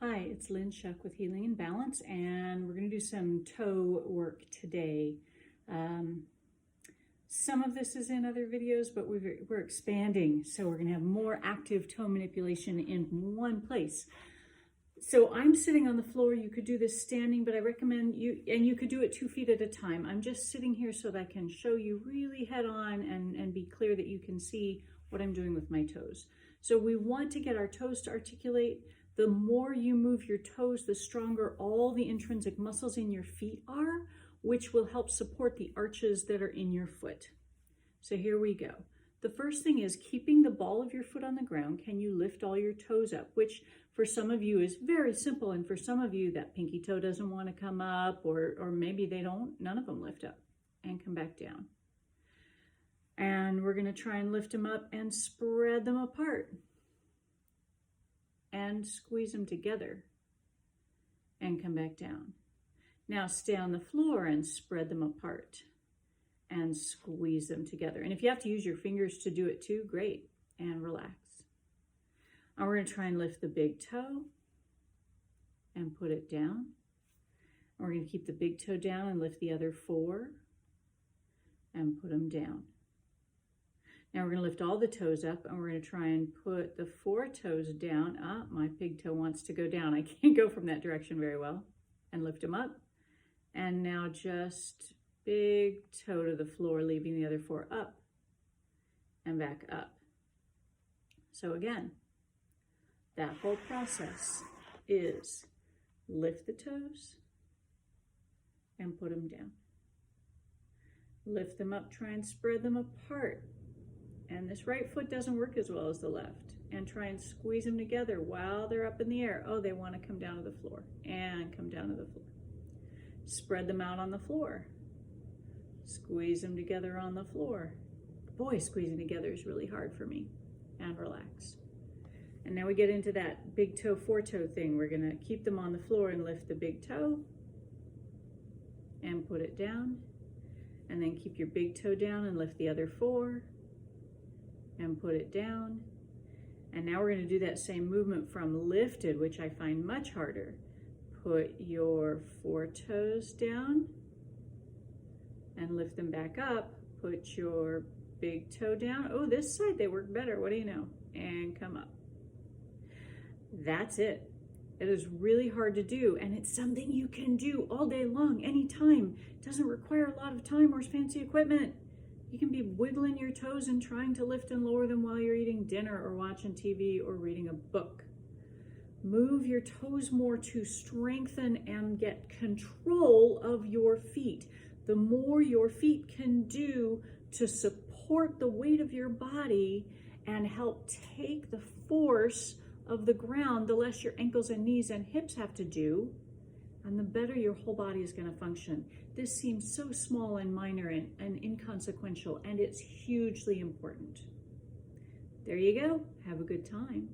Hi, it's Lynn Shuck with Healing and Balance, and we're going to do some toe work today. Some of this is in other videos, but we're expanding, so we're going to have more active toe manipulation in one place. So I'm sitting on the floor. You could do this standing, but I recommend you could do it 2 feet at a time. I'm just sitting here so that I can show you really head on and be clear that you can see what I'm doing with my toes. So we want to get our toes to articulate. The more you move your toes, the stronger all the intrinsic muscles in your feet are, which will help support the arches that are in your foot. So here we go. The first thing is keeping the ball of your foot on the ground. Can you lift all your toes up? Which for some of you is very simple, and for some of you that pinky toe doesn't want to come up, or maybe none of them lift up and come back down. And we're going to try and lift them up and spread them apart and squeeze them together and come back down. Now stay on the floor and spread them apart and squeeze them together. And if you have to use your fingers to do it too, great, and relax. Now we're going to try and lift the big toe and put it down. We're going to keep the big toe down and lift the other 4 and put them down. Now we're going to lift all the toes up, and we're going to try and put the 4 toes down. My big toe wants to go down. I can't go from that direction very well. And lift them up. And now just big toe to the floor, leaving the other 4 up and back up. So again, that whole process is lift the toes and put them down. Lift them up, try and spread them apart. And this right foot doesn't work as well as the left. And try and squeeze them together while they're up in the air. Oh, they want to come down to the floor and come down to the floor. Spread them out on the floor. Squeeze them together on the floor. Boy, squeezing together is really hard for me. And relax. And now we get into that big toe, 4 toe thing. We're going to keep them on the floor and lift the big toe and put it down. And then keep your big toe down and lift the other 4 and put it down. And now we're going to do that same movement from lifted, which I find much harder. Put your 4 toes down and lift them back up. Put your big toe down. Oh, this side they work better. What do you know? And come up. That's it. It is really hard to do, and it's something you can do all day long, anytime. It doesn't require a lot of time or fancy equipment. You can be wiggling your toes and trying to lift and lower them while you're eating dinner or watching TV or reading a book. Move your toes more to strengthen and get control of your feet. The more your feet can do to support the weight of your body and help take the force of the ground, the less your ankles and knees and hips have to do, and the better your whole body is going to function. This seems so small and minor and inconsequential, and it's hugely important. There you go. Have a good time.